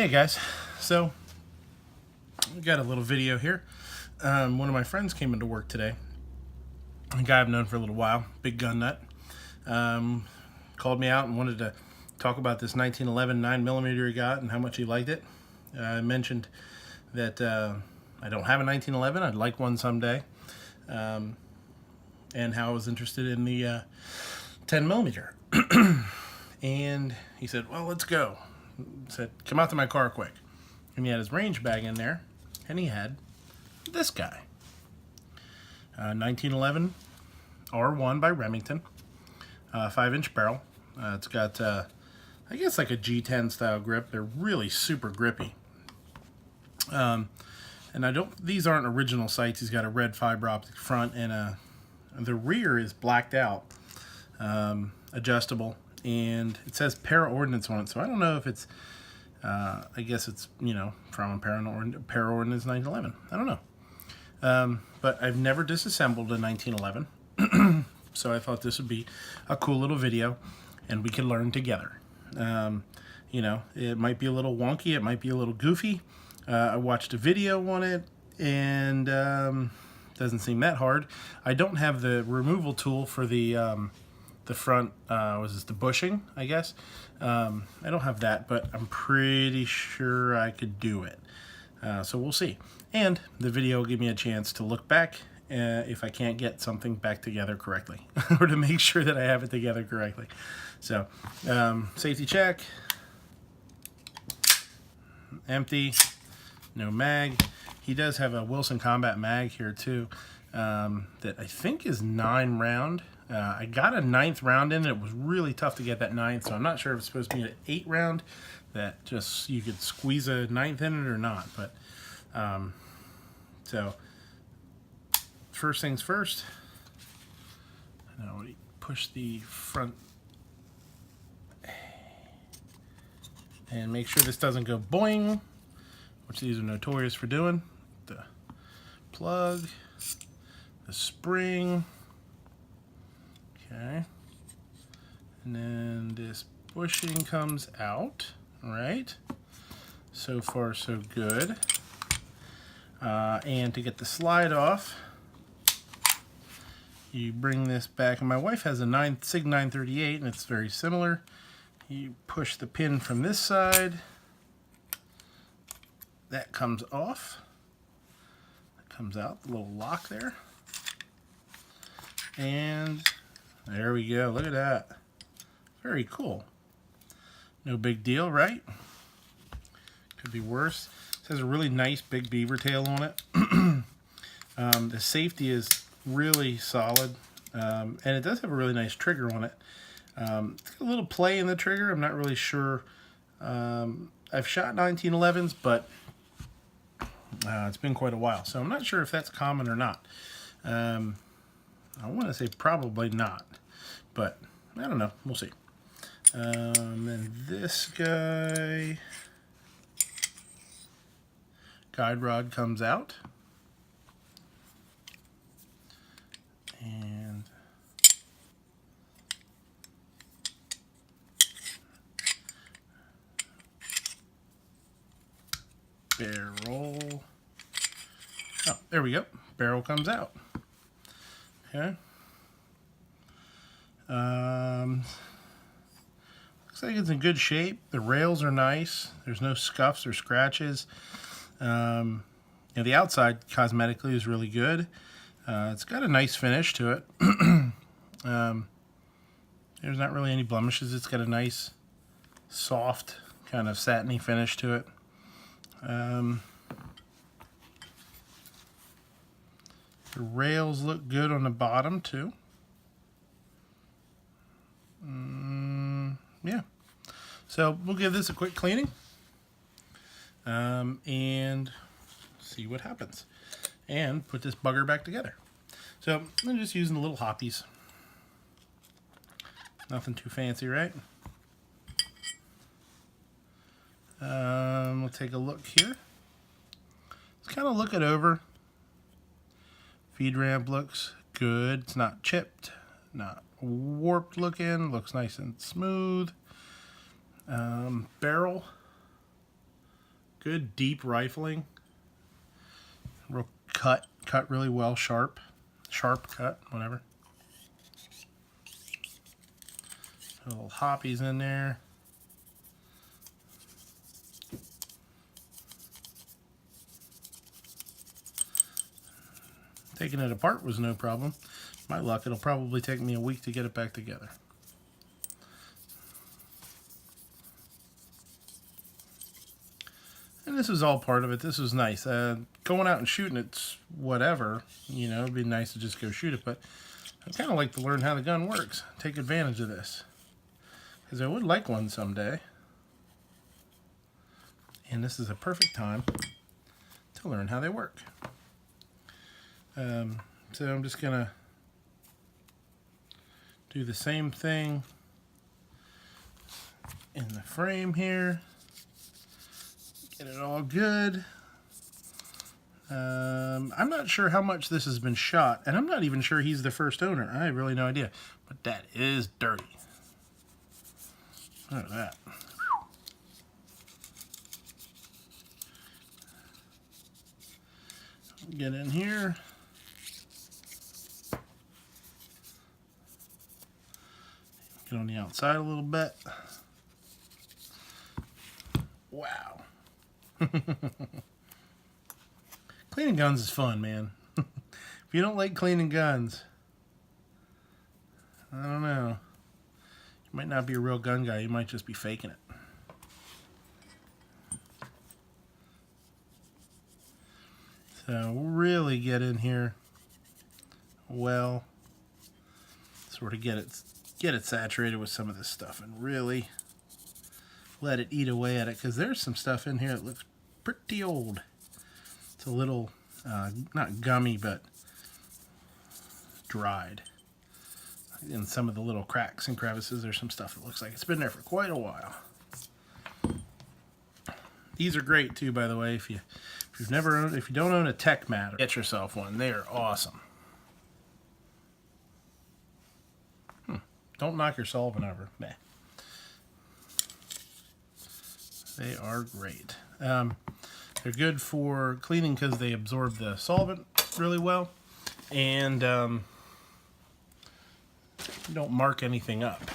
Hey guys, so we got a little video here. One of my friends came into work today, a guy I've known for a little while, big gun nut, called me out and wanted to talk about this 1911 9mm he got and how much he liked it. I mentioned that I don't have a 1911, I'd like one someday, and how I was interested in the 10mm. And he said, well, let's go. Said, come out to my car quick. And he had his range bag in there, and he had this guy. 1911 R1 by Remington, 5-inch barrel. It's got, I guess, like a G10 style grip. They're really super grippy. And these aren't original sights. He's got a red fiber optic front, and the rear is blacked out, adjustable. And it says para ordnance on it, so I don't know if it's, I guess it's, from a para ordnance 1911. I don't know. But I've never disassembled a 1911, so I thought this would be a cool little video, and we could learn together. It might be a little wonky, it might be a little goofy. I watched a video on it, and doesn't seem that hard. I don't have the removal tool for the front, was this the bushing, I guess. I don't have that, but I'm pretty sure I could do it. So we'll see. And the video will give me a chance to look back if I can't get something back together correctly, or to make sure that I have it together correctly. So, safety check. Empty. No mag. He does have a Wilson Combat mag here too, that I think is 9 round. I got a 9th round in. It was really tough to get that 9th, so I'm not sure if it's supposed to be an 8 round that just you could squeeze a 9th in it or not. But so first things first. Now we push the front and make sure this doesn't go boing, which these are notorious for doing. The plug, the spring. Okay, and then this bushing comes out, right? So far, so good. And to get the slide off, you bring this back, and my wife has a SIG 938, and it's very similar. You push the pin from this side, that comes off, that comes out, the little lock there, and there we go. Look at that. Very cool. No big deal, right? Could be worse. It has a really nice big beaver tail on it. The safety is really solid, and it does have a really nice trigger on it. It's got a little play in the trigger. I'm not really sure. I've shot 1911s, but it's been quite a while, so I'm not sure if that's common or not. I want to say probably not, but I don't know. We'll see. And this guide rod comes out, and barrel. Oh, there we go. Barrel comes out. Okay. Looks like it's in good shape. The rails are nice. There's no scuffs or scratches. And the outside cosmetically is really good. It's got a nice finish to it. There's not really any blemishes. It's got a nice, soft, kind of satiny finish to it. The rails look good on the bottom too. Yeah. So we'll give this a quick cleaning and see what happens. And put this bugger back together. So I'm just using the little hoppies. Nothing too fancy, right? We'll take a look here. Let's kind of look it over. Feed ramp looks good. It's not chipped, not warped looking. Looks nice and smooth. Barrel Good deep rifling. Real cut really well, sharp cut, whatever. Little hoppies in there. Taking it apart was no problem. My luck, it'll probably take me a week to get it back together. And this is all part of it. This was nice. Going out and shooting it's whatever, you know, it'd be nice to just go shoot it, but I kind of like to learn how the gun works. Take advantage of this. Because I would like one someday. And this is a perfect time to learn how they work. So I'm just going to do the same thing in the frame here. Get it all good. I'm not sure how much this has been shot, and I'm not even sure he's the first owner. I have really no idea. But that is dirty. Look at that. Get in here. Get on the outside a little bit. Wow. Cleaning guns is fun, man. If you don't like cleaning guns, I don't know. You might not be a real gun guy. You might just be faking it. So really get in here well. Sort of get it saturated with some of this stuff and really let it eat away at it, because there's some stuff in here that looks pretty old. It's a little, not gummy, but dried. In some of the little cracks and crevices, there's some stuff that looks like it's been there for quite a while. These are great too, by the way. If you don't own a Tech Mat, get yourself one. They are awesome. Don't knock your solvent over. Nah. They are great. They're good for cleaning because they absorb the solvent really well, and don't mark anything up.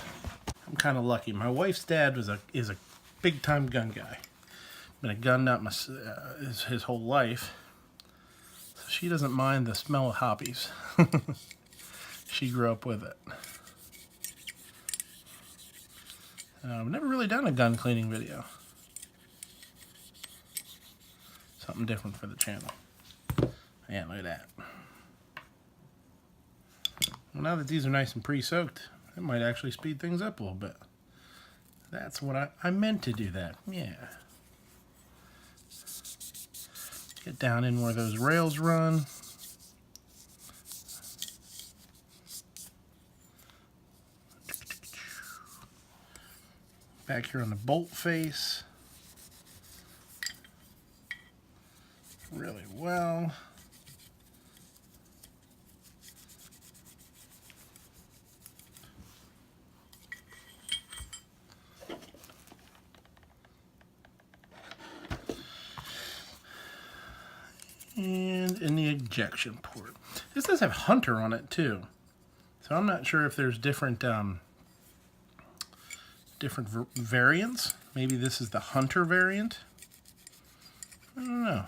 I'm kind of lucky. My wife's dad is a big time gun guy. Been a gun nut his whole life, so she doesn't mind the smell of hoppies. She grew up with it. I've never really done a gun cleaning video. Something different for the channel. Yeah, look at that. Well, now that these are nice and pre-soaked, it might actually speed things up a little bit. That's what I meant to do that. Yeah. Get down in where those rails run. Back here on the bolt face. Really well. And in the ejection port. This does have Hunter on it too. So I'm not sure if there's different variants. Maybe this is the Hunter variant. I don't know.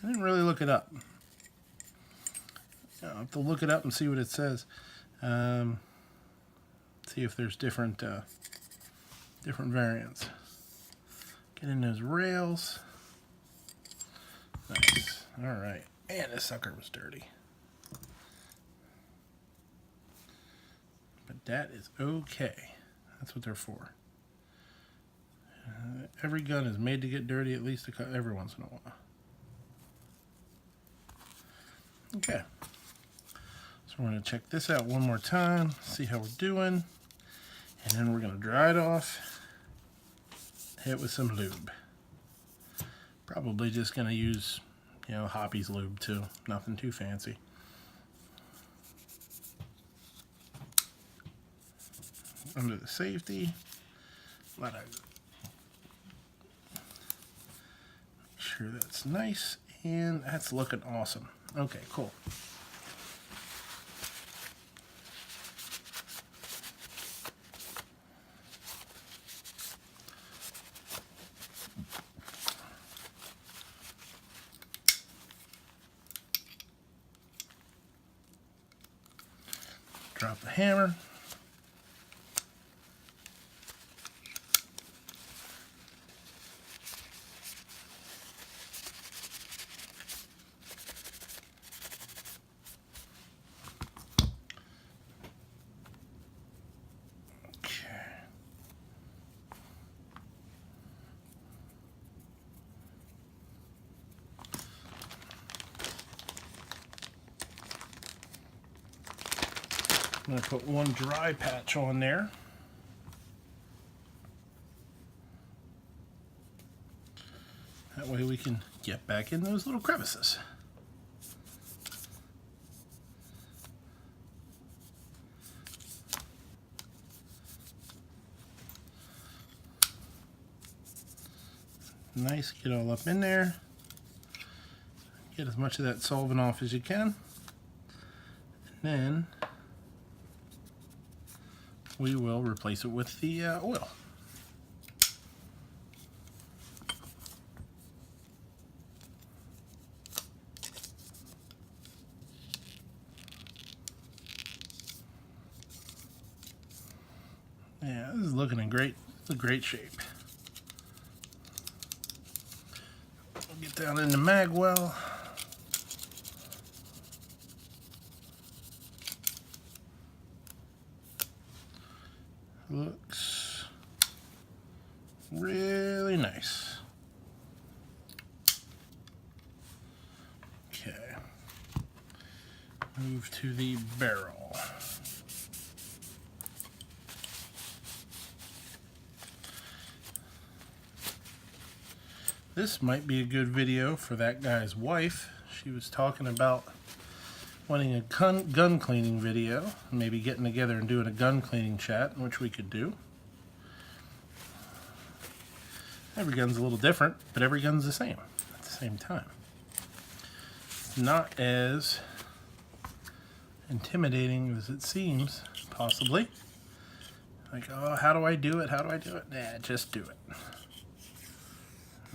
I didn't really look it up. I'll have to look it up and see what it says. See if there's different variants. Get in those rails. Nice. All right. And this sucker was dirty. But that is okay. That's what they're for. Every gun is made to get dirty at least every once in a while. Okay. So we're going to check this out one more time, see how we're doing, and then we're going to dry it off, hit it with some lube. Probably just going to use, Hobby's lube too. Nothing too fancy. Under the safety, let it sure that's nice, and that's looking awesome. Okay, cool. Drop the hammer. I'm going to put one dry patch on there. That way we can get back in those little crevices. Nice, get all up in there. Get as much of that solvent off as you can. And then we will replace it with the oil. Yeah, this is looking in great, it's a great shape. We'll get down in the mag well. Looks really nice. Okay. Move to the barrel. This might be a good video for that guy's wife. She was talking about wanting a gun cleaning video, maybe getting together and doing a gun cleaning chat, which we could do. Every gun's a little different, but every gun's the same at the same time. It's not as intimidating as it seems, possibly. Like, oh, how do I do it? How do I do it? Nah, just do it.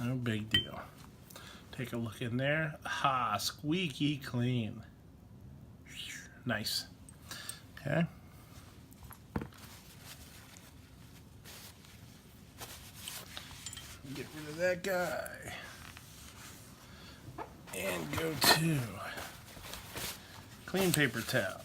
No big deal. Take a look in there. Ha, squeaky clean. Nice. Okay. Get rid of that guy. And go to clean paper towel.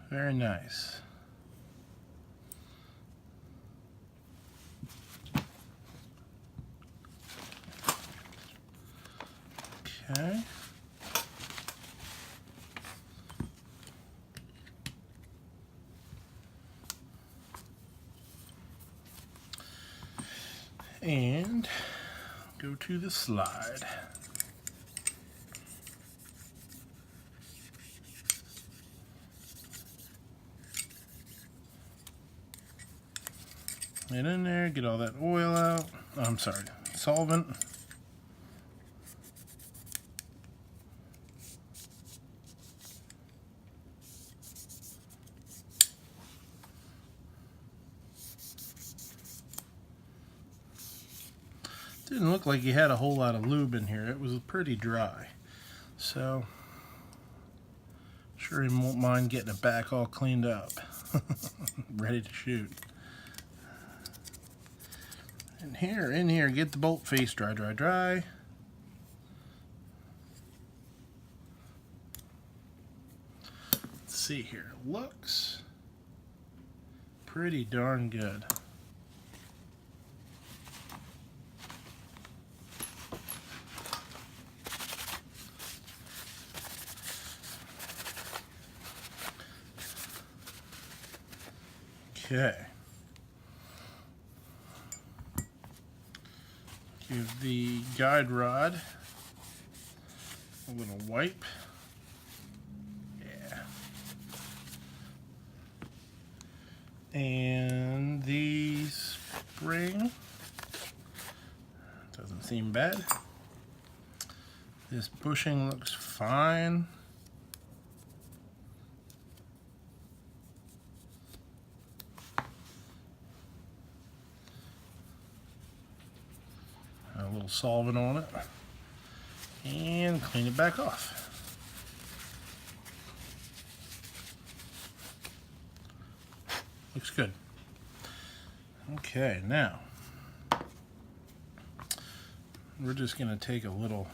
Very nice. Okay. And go to the slide. Get in there, get all that oil out. Oh, I'm sorry, solvent. Didn't look like you had a whole lot of lube in here. It was pretty dry. So, sure he won't mind getting it back all cleaned up. Ready to shoot. In here, get the bolt face dry, dry, dry. Let's see here. Looks pretty darn good. Okay. Give the guide rod a little wipe. Yeah. And the spring doesn't seem bad. This bushing looks fine. A little solvent on it. And clean it back off. Looks good. Okay, now we're just going to take a little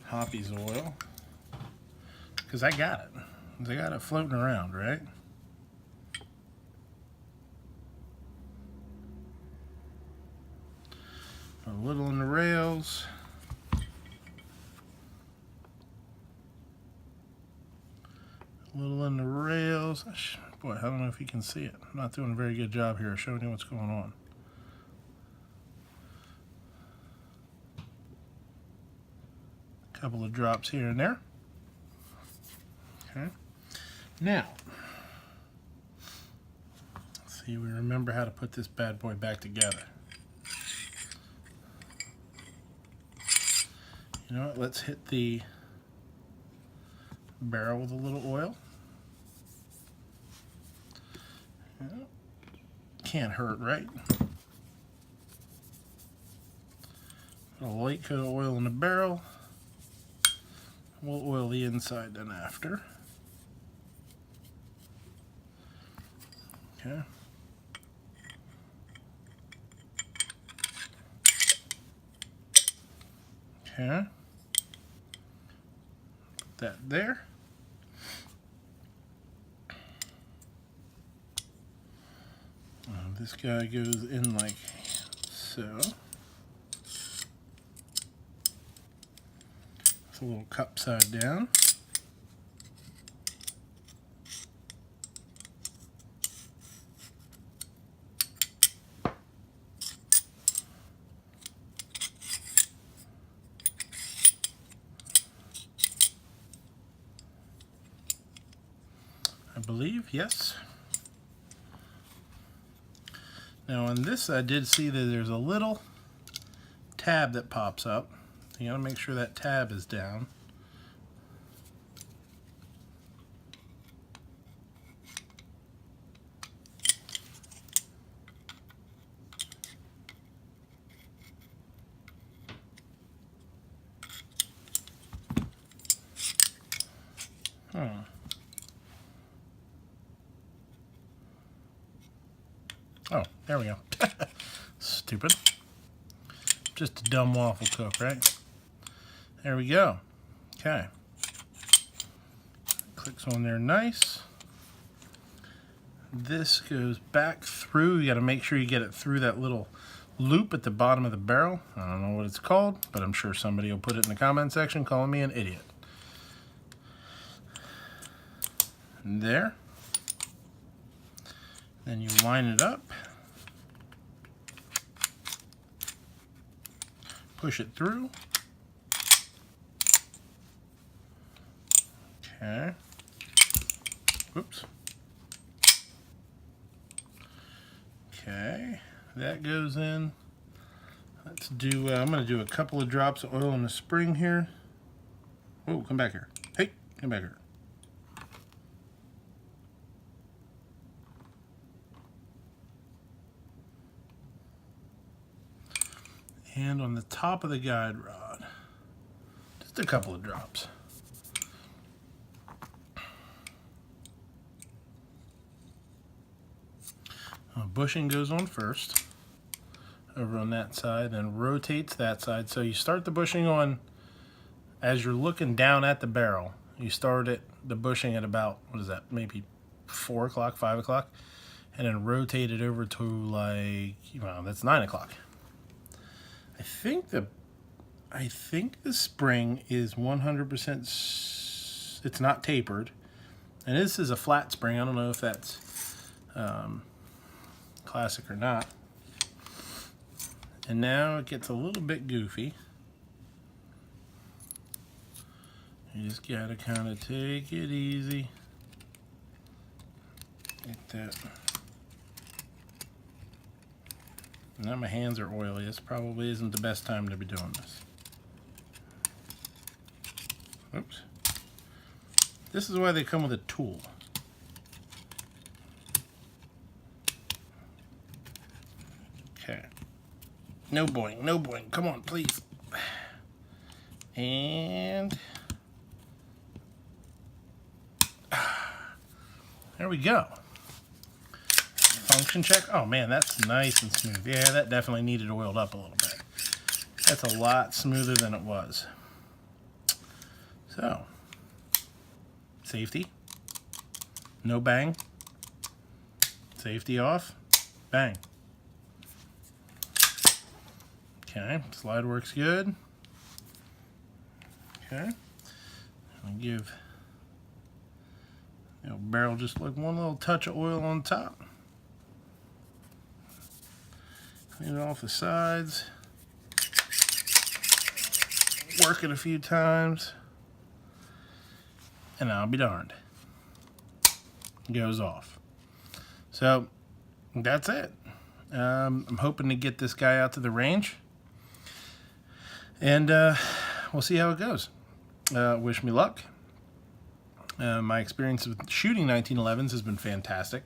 Hoppy's oil, because I got it. I got it floating around, right? A little in the rails. A little in the rails. Boy, I don't know if you can see it. I'm not doing a very good job here of showing you what's going on. A couple of drops here and there. Okay. Now, let's see, we remember how to put this bad boy back together. You know what? Let's hit the barrel with a little oil. Can't hurt, right? Put a light coat of oil in the barrel. We'll oil the inside then after. Okay. Okay. Put that there. This guy goes in like so. It's a little cup side down. I believe, yes. Now on this I did see that there's a little tab that pops up. You gotta make sure that tab is down. Oh, there we go. Stupid. Just a dumb waffle cook, right? There we go. Okay. Clicks on there nice. This goes back through. You got to make sure you get it through that little loop at the bottom of the barrel. I don't know what it's called, but I'm sure somebody will put it in the comment section calling me an idiot. And there. Then you line it up. Push it through. Okay. Whoops. Okay, that goes in. Let's do, I'm going to do a couple of drops of oil in the spring here. Oh, come back here. Hey, come back here. And on the top of the guide rod, just a couple of drops. Bushing goes on first, over on that side, then rotates that side. So you start the bushing on, as you're looking down at the barrel, you start the bushing at about, what is that, maybe 4 o'clock, 5 o'clock, and then rotate it over to like, well, that's 9 o'clock. I think the spring is 100%, it's not tapered, and this is a flat spring. I don't know if that's classic or not. And now it gets a little bit goofy. You just gotta kind of take it easy. Get that. Now my hands are oily. This probably isn't the best time to be doing this. Oops. This is why they come with a tool. Okay. No boing, no boing. Come on, please. And there we go. Function check. Oh man, that's nice and smooth. Yeah, that definitely needed oiled up a little bit. That's a lot smoother than it was. So, safety. No bang. Safety off. Bang. Okay, slide works good. Okay, I'll give the barrel just like one little touch of oil on top. Clean it off the sides. Work it a few times. And I'll be darned. It goes off. So that's it. I'm hoping to get this guy out to the range. And we'll see how it goes. Wish me luck. My experience with shooting 1911s has been fantastic.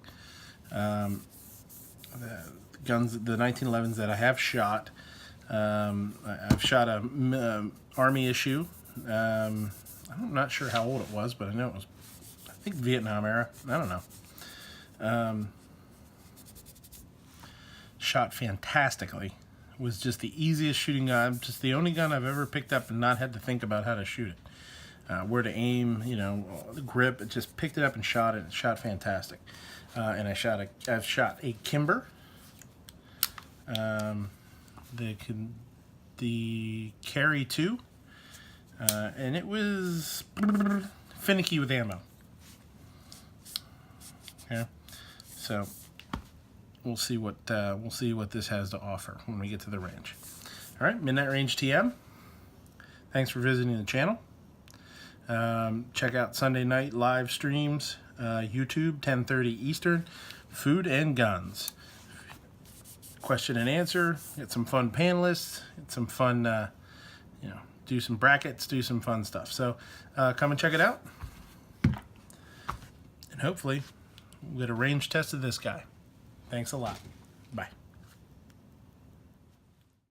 The 1911s that I have shot, I've shot a Army issue. I'm not sure how old it was, but I know it was, I think, Vietnam era. I don't know. Shot fantastically. Was just the easiest shooting gun. Just the only gun I've ever picked up and not had to think about how to shoot it. Where to aim, you know, the grip. It just picked it up and shot it. It shot fantastic. And I've shot a Kimber. The Carry 2. And it was finicky with ammo. Yeah. So we'll see what this has to offer when we get to the range. All right, Midnight Range TM. Thanks for visiting the channel. Check out Sunday night live streams, YouTube, 10:30 Eastern, food and guns. Question and answer. Get some fun panelists. Get some fun, do some brackets, do some fun stuff. So come and check it out. And hopefully we'll get a range test of this guy. Thanks a lot. Bye.